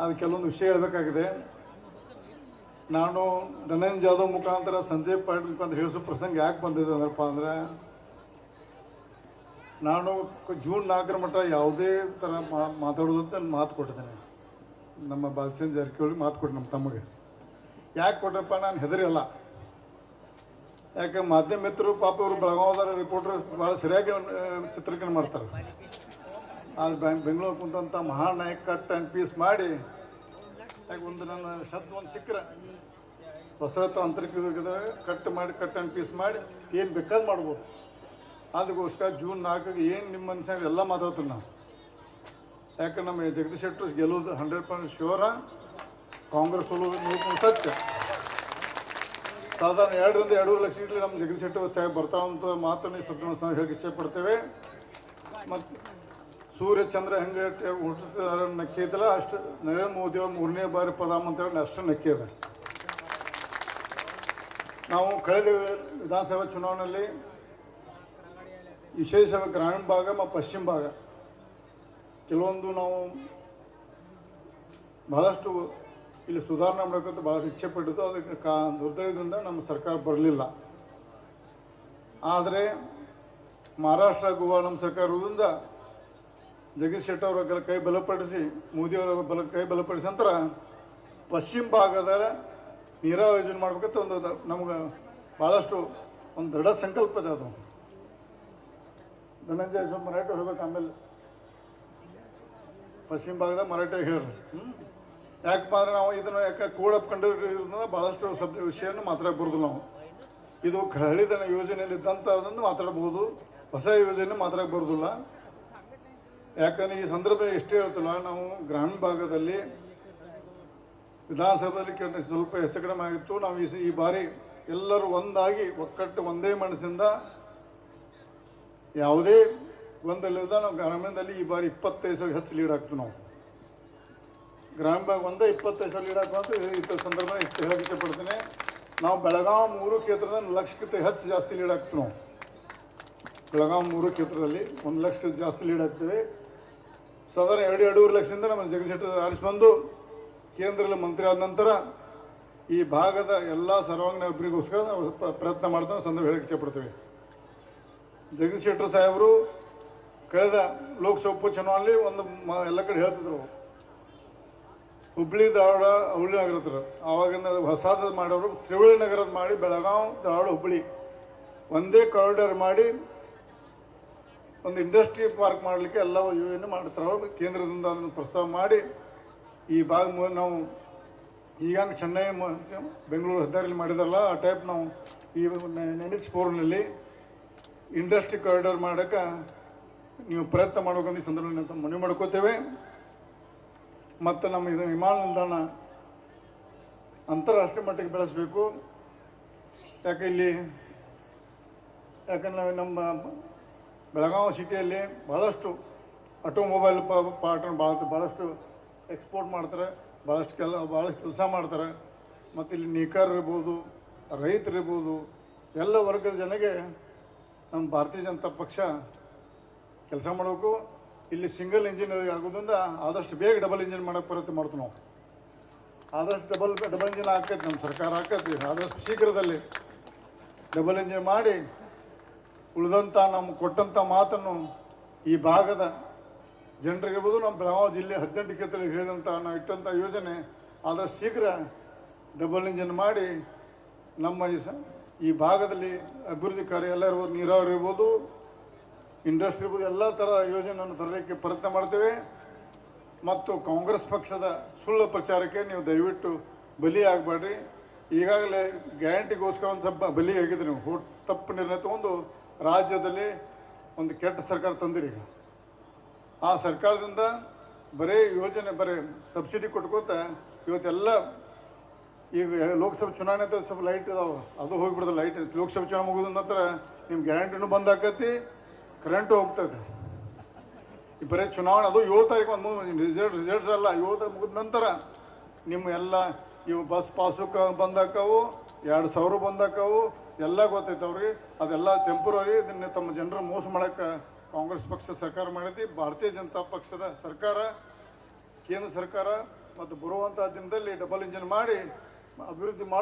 ಅದು ಕೆಲವೊಂದು ವಿಷಯ ಹೇಳಬೇಕಾಗಿದೆ. ನಾನು ಧನಂಜಯ ಜಾಧವ್ ಮುಖಾಂತರ ಸಂಜಯ್ ಪಾಟೀಲ್ ಮುಖಾಂತರ ಹೇಳಿಸೋ ಪ್ರಸಂಗ ಯಾಕೆ ಬಂದಿದೆ ಅಂದ್ರಪ್ಪ ಅಂದರೆ, ನಾನು ಜೂನ್ 4 ಮಟ್ಟ ಯಾವುದೇ ಥರ ಮಾತಾಡೋದಂತ ಮಾತು ಕೊಟ್ಟಿದ್ದೇನೆ. ನಮ್ಮ ಬಾಲಚಂದ್ರ ಜಾರಕಿಹೊಳಿ ಮಾತು ಕೊಟ್ಟು ನಮ್ಮ ತಮ್ಮಗೆ ಯಾಕೆ ಕೊಟ್ಟಪ್ಪ, ನಾನು ಹೆದರಿಲ್ಲ. ಯಾಕೆ ಮಾಧ್ಯಮ ಮಿತ್ರರು ಪಾಪ ಅವರು ಬೆಳಗಾವದ ರಿಪೋರ್ಟರ್ ಭಾಳ ಸರಿಯಾಗಿ ಚಿತ್ರೀಕರಣ ಮಾಡ್ತಾರೆ. ಅದು ಬೆಂಗಳೂರು ಕುಂತಂಥ ಮಹಾನ್ ನಾಯಕ ಕಟ್ ಆ್ಯಂಡ್ ಪೀಸ್ ಮಾಡಿ, ಯಾಕೆ ಒಂದು ನನ್ನ ಶಬ್ದ ಒಂದು ಸಿಕ್ಕರೆ ಹೊಸ ತಾಂತ್ರಿಕ ಕಟ್ ಆ್ಯಂಡ್ ಪೀಸ್ ಮಾಡಿ ಏನು ಬೇಕಾದ್ರೆ ಮಾಡ್ಬೋದು. ಅದಕ್ಕೋಸ್ಕರ ಜೂನ್ 4 ಏನು ನಿಮ್ಮ ಮನುಷ್ಯ ಎಲ್ಲ ಮಾತಾಡ್ತೀನಿ ನಾವು. ಯಾಕೆ ನಮ್ಮ ಜಗದೀಶ್ ಶೆಟ್ಟರ್ ಗೆಲ್ಲೋದು 100% ಶ್ಯೂರ, ಕಾಂಗ್ರೆಸ್ ಸೋಲೋದು ಸತ್ಯ. ಸಾಧಾರಣ 2 ರಿಂದ 2.5 ಲಕ್ಷ ಇರಲಿ ನಮ್ಮ ಜಗದೀಶ್ ಶೆಟ್ಟರ್ ಸಾಹೇಬ್ ಬರ್ತಾವಂತ ಮಾತನ್ನು ಈ ಸದನ ಹೇಳಕ್ಕೆ ಇಚ್ಛೆಪಡ್ತೇವೆ. ಮತ್ತು ಸೂರ್ಯ ಚಂದ್ರ ಹೆಂಗೆ ಹುಟ್ಟಿದಾರ ನಕ್ಕಿ ಇದ್ದಲ್ಲ, ಅಷ್ಟು ನರೇಂದ್ರ ಮೋದಿ ಅವರು 3ನೇ ಬಾರಿ ಪ್ರಧಾನಮಂತ್ರಿ ಅಷ್ಟು ನಕ್ಕಿ ಇದೆ. ನಾವು ಕಳೆದ ವಿಧಾನಸಭಾ ಚುನಾವಣೆಯಲ್ಲಿ ವಿಶೇಷವಾಗಿ ಗ್ರಾಮೀಣ ಭಾಗ ಮತ್ತು ಪಶ್ಚಿಮ ಭಾಗ ಕೆಲವೊಂದು ನಾವು ಬಹಳಷ್ಟು ಇಲ್ಲಿ ಸುಧಾರಣೆ ಮಾಡಬೇಕಂತ ಭಾಳಷ್ಟು ಇಚ್ಛೆ ಪಟ್ಟಿದ್ದು. ಅದಕ್ಕೆ ದುರ್ದೈವದಿಂದ ನಮ್ಮ ಸರ್ಕಾರ ಬರಲಿಲ್ಲ. ಆದರೆ ಮಹಾರಾಷ್ಟ್ರ ಗೋವಾ ನಮ್ಮ ಸರ್ಕಾರ ಇರೋದ್ರಿಂದ ಜಗದೀಶ್ ಶೆಟ್ಟರ್ ಅವರ ಕೈ ಬಲಪಡಿಸಿ, ಮೋದಿಯವರ ಕೈ ಬಲಪಡಿಸಿ ನಂತರ ಪಶ್ಚಿಮ ಭಾಗದ ನೀರಾವರಿ ಯೋಜನೆ ಮಾಡ್ಬೇಕಂತ ಒಂದು ನಮ್ಗೆ ಭಾಳಷ್ಟು ಒಂದು ದೃಢ ಸಂಕಲ್ಪ ಇದೆ. ಅದು ಧನಂಜಯ ಸ್ವಲ್ಪ ಮರಾಠಿ ಹೇಳ್ಬೇಕು. ಆಮೇಲೆ ಪಶ್ಚಿಮ ಭಾಗದ ಮರಾಠಿ ಹೇಳ್ರಿ. ಯಾಕಪ್ಪ ಅಂದರೆ ನಾವು ಇದನ್ನು ಯಾಕೆ ಕೋಡಪ್ ಕಂಡಿರೋದ್ರಿಂದ ಭಾಳಷ್ಟು ವಿಷಯವನ್ನು ಮಾತಾಡಕ್ಕೆ ಬರೋದಿಲ್ಲ. ನಾವು ಇದು ಹಳಿದ ಯೋಜನೆಯಲ್ಲಿ ಇದ್ದಂಥದ್ದನ್ನು ಮಾತಾಡ್ಬೋದು, ಹೊಸ ಯೋಜನೆ ಮಾತಾಡಕ್ಕೆ ಬರೋದಿಲ್ಲ. ಯಾಕಂದರೆ ಈ ಸಂದರ್ಭ ಎಷ್ಟೇ ಹೇಳ್ತಿಲ್ಲ, ನಾವು ಗ್ರಾಮೀಣ ಭಾಗದಲ್ಲಿ ವಿಧಾನಸಭೆಯಲ್ಲಿ ಸ್ವಲ್ಪ ಹೆಚ್ಚು ಕಡಿಮೆ ಆಗಿತ್ತು. ನಾವು ಈ ಬಾರಿ ಎಲ್ಲರೂ ಒಂದಾಗಿ ಒಕ್ಕಟ್ಟು ಒಂದೇ ಮನಸ್ಸಿಂದ ಯಾವುದೇ ಗೊಂದಲಿಲ್ಲದ ನಾವು ಗ್ರಾಮೀಣದಲ್ಲಿ ಈ ಬಾರಿ 25,000 ಹೆಚ್ಚು ಲೀಡ್ ಆಗ್ತೀವಿ. ನಾವು ಗ್ರಾಮೀಣ ಭಾಗ ಒಂದೇ 25,000 ಲೀಡ್ ಆಗ್ತೀವಿ ಅಂತ ಈ ಸಂದರ್ಭ ಹೇಳಕ್ಕೆ ಇಷ್ಟಪಡ್ತೀನಿ. ನಾವು ಬೆಳಗಾವಿ 3 ಕ್ಷೇತ್ರದ 1 ಲಕ್ಷಕ್ಕಿಂತ ಹೆಚ್ಚು ಜಾಸ್ತಿ ಲೀಡ್ ಆಗ್ತೀವಿ. ನಾವು ಬೆಳಗಾವಿ 3 ಕ್ಷೇತ್ರದಲ್ಲಿ 1 ಲಕ್ಷಕ್ಕಿಂತ ಜಾಸ್ತಿ ಲೀಡ್ ಆಗ್ತೀವಿ. ಸಾಧಾರಣ 2-2.5 ಲಕ್ಷದಿಂದ ನಮ್ಮ ಜಗದೀಶ್ ಶೆಟ್ಟರ್ ಆರಿಸಿ ಬಂದು ಕೇಂದ್ರದಲ್ಲಿ ಮಂತ್ರಿ ಆದ ನಂತರ ಈ ಭಾಗದ ಎಲ್ಲ ಸರ್ವಾಂಗೀಣ ಅಭಿವೃದ್ಧಿಗೋಸ್ಕರ ನಾವು ಪ್ರಯತ್ನ ಮಾಡ್ತಾ ಸಂದರ್ಭ ಹೇಳಕ್ಕೆ ಇಷ್ಟಪಡ್ತೀವಿ. ಜಗದೀಶ್ ಶೆಟ್ಟರ್ ಸಾಹೇಬರು ಕಳೆದ ಲೋಕಸಭಾ ಉಪಚುನಾವಣೆಯಲ್ಲಿ ಒಂದು ಎಲ್ಲ ಕಡೆ ಹೇಳ್ತಿದ್ರು, ಹುಬ್ಳಿ ಧಾರವಾಡ ಹುಬ್ಳಿ ನಗರ ಹತ್ರ. ಆವಾಗಿಂದ ಹೊಸಾದ ಮಾಡೋರು ತ್ರಿವಳಿ ನಗರದ ಮಾಡಿ ಬೆಳಗಾವಿ ಧಾರವಾಡ ಹುಬ್ಳಿ ಒಂದೇ ಕಾರಿಡಾರ್ ಮಾಡಿ ಒಂದು ಇಂಡಸ್ಟ್ರಿ ಪಾರ್ಕ್ ಮಾಡಲಿಕ್ಕೆ ಎಲ್ಲ ಯೋಜನೆ ಮಾಡ್ತಾರೆ. ಕೇಂದ್ರದಿಂದ ಅದನ್ನು ಪ್ರಸ್ತಾವ ಮಾಡಿ ಈ ಭಾಗ ನಾವು ಈಗ ಚೆನ್ನೈ ಬೆಂಗಳೂರು ಹೆದ್ದಾರಿಯಲ್ಲಿ ಮಾಡಿದಾರಲ್ಲ ಆ ಟೈಪ್ ನಾವು ಈ NH4ನಲ್ಲಿ ಇಂಡಸ್ಟ್ರಿ ಕಾರಿಡಾರ್ ಮಾಡೋಕ್ಕೆ ನೀವು ಪ್ರಯತ್ನ ಮಾಡ್ಬೇಕಂತ ಈ ಸಂದರ್ಭದಲ್ಲಿ ಮನವಿ ಮಾಡ್ಕೋತೇವೆ. ಮತ್ತು ನಮ್ಮ ಇದು ವಿಮಾನ ನಿಲ್ದಾಣ ಅಂತಾರಾಷ್ಟ್ರೀಯ ಮಟ್ಟಕ್ಕೆ ಬೆಳೆಸಬೇಕು. ಯಾಕೆ ಯಾಕಂದ್ರೆ ನಮ್ಮ ಬೆಳಗಾವಿ ಸಿಟಿಯಲ್ಲಿ ಭಾಳಷ್ಟು ಆಟೋಮೊಬೈಲ್ ಪಾರ್ಟನ್ನು ಭಾಳಷ್ಟು ಎಕ್ಸ್ಪೋರ್ಟ್ ಮಾಡ್ತಾರೆ, ಭಾಳಷ್ಟು ಕೆಲಸ ಮಾಡ್ತಾರೆ. ಮತ್ತು ಇಲ್ಲಿ ನೇಕಾರರು ಇರ್ಬೋದು, ರೈತರಿರ್ಬೋದು, ಎಲ್ಲ ವರ್ಗದ ಜನಗೆ ನಮ್ಮ ಭಾರತೀಯ ಜನತಾ ಪಕ್ಷ ಕೆಲಸ ಮಾಡಬೇಕು. ಇಲ್ಲಿ ಸಿಂಗಲ್ ಇಂಜಿನ್ ಆಗೋದ್ರಿಂದ ಆದಷ್ಟು ಬೇಗ ಡಬಲ್ ಇಂಜಿನ್ ಮಾಡೋಕ್ಕೆ ಪ್ರಯತ್ನ ಮಾಡ್ತೀವಿ. ನಾವು ಆದಷ್ಟು ಡಬಲ್ ಇಂಜಿನ್ ಹಾಕೈತಿ, ನಮ್ಮ ಸರ್ಕಾರ ಹಾಕೈತಿ. ಆದಷ್ಟು ಶೀಘ್ರದಲ್ಲಿ ಡಬಲ್ ಇಂಜಿನ್ ಮಾಡಿ ಉಳಿದಂಥ ನಮ್ಮ ಕೊಟ್ಟಂಥ ಮಾತನ್ನು ಈ ಭಾಗದ ಜನರಿಗಿರ್ಬೋದು, ನಮ್ಮ ಬೆಳಗಾವಿ ಜಿಲ್ಲೆ 18 ಕ್ಷೇತ್ರದಲ್ಲಿ ಹೇಳಿದಂಥ ನಾವು ಇಟ್ಟಂಥ ಯೋಜನೆ ಆದಷ್ಟು ಶೀಘ್ರ ಡಬಲ್ ಇಂಜಿನ್ ಮಾಡಿ ನಮ್ಮ ಈ ಭಾಗದಲ್ಲಿ ಅಭಿವೃದ್ಧಿ ಕಾರ್ಯ ಎಲ್ಲ ಇರ್ಬೋದು, ನೀರಾವರಿ ಇರ್ಬೋದು, ಇಂಡಸ್ಟ್ರಿ ಇರ್ಬೋದು, ಎಲ್ಲ ಥರ ಯೋಜನೆಯನ್ನು ತರಲಿಕ್ಕೆ ಪ್ರಯತ್ನ ಮಾಡ್ತೇವೆ. ಮತ್ತು ಕಾಂಗ್ರೆಸ್ ಪಕ್ಷದ ಸುಳ್ಳು ಪ್ರಚಾರಕ್ಕೆ ನೀವು ದಯವಿಟ್ಟು ಬಲಿ ಆಗಬೇಡ್ರಿ. ಈಗಾಗಲೇ ಗ್ಯಾರಂಟಿಗೋಸ್ಕರ ಒಂದು ಸ್ವಲ್ಪ ಬಲಿ ಆಗಿದ್ರಿ. ನೀವು ತಪ್ಪು ನಿರ್ಣಯ ತಗೊಂಡು ರಾಜ್ಯದಲ್ಲಿ ಒಂದು ಕೆಟ್ಟ ಸರ್ಕಾರ ತಂದಿರಿ. ಆ ಸರ್ಕಾರದಿಂದ ಬರೀ ಯೋಜನೆ ಬರೀ ಸಬ್ಸಿಡಿ ಕೊಟ್ಕೋತ ಇವತ್ತೆಲ್ಲ ಈಗ ಲೋಕಸಭೆ ಚುನಾವಣೆ ಅಂತ ಸ್ವಲ್ಪ ಲೈಟ್ ಇದಾವೆ, ಅದು ಹೋಗಿಬಿಡ್ತದೆ ಲೈಟ್. ಲೋಕಸಭೆ ಚುನಾವಣೆ ಮುಗಿದ ನಂತರ ನಿಮ್ಮ ಗ್ಯಾರಂಟಿನೂ ಬಂದ್ ಆಕತಿ, ಕರೆಂಟು ಹೋಗ್ತದೆ. ಈ ಬರೀ ಚುನಾವಣೆ ಅದು 7 ತಾರೀಕು ಒಂದು ರಿಸಲ್ಟ್ಸ್ ಅಲ್ಲ, 7 ತಾರೀಕು ಮುಗಿದ ನಂತರ ನಿಮ್ಮ ಎಲ್ಲ ಇವು ಬಸ್ ಪಾಸುಕ ಬಂದಾಕವು, 2,000 ಬಂದಾಕವು, ಎಲ್ಲ ಗೊತ್ತೈತೆ ಅವ್ರಿಗೆ. ಅದೆಲ್ಲ ಟೆಂಪ್ರರಿ. ಇದನ್ನು ತಮ್ಮ ಜನರು ಮೋಸ ಮಾಡೋಕ್ಕೆ ಕಾಂಗ್ರೆಸ್ ಪಕ್ಷ ಸರ್ಕಾರ ಮಾಡೈತಿ. ಭಾರತೀಯ ಜನತಾ ಪಕ್ಷದ ಸರ್ಕಾರ, ಕೇಂದ್ರ ಸರ್ಕಾರ ಮತ್ತು ಬರುವಂಥ ದಿನದಲ್ಲಿ ಡಬಲ್ ಇಂಜಿನ್ ಮಾಡಿ ಅಭಿವೃದ್ಧಿ ಮಾಡಿ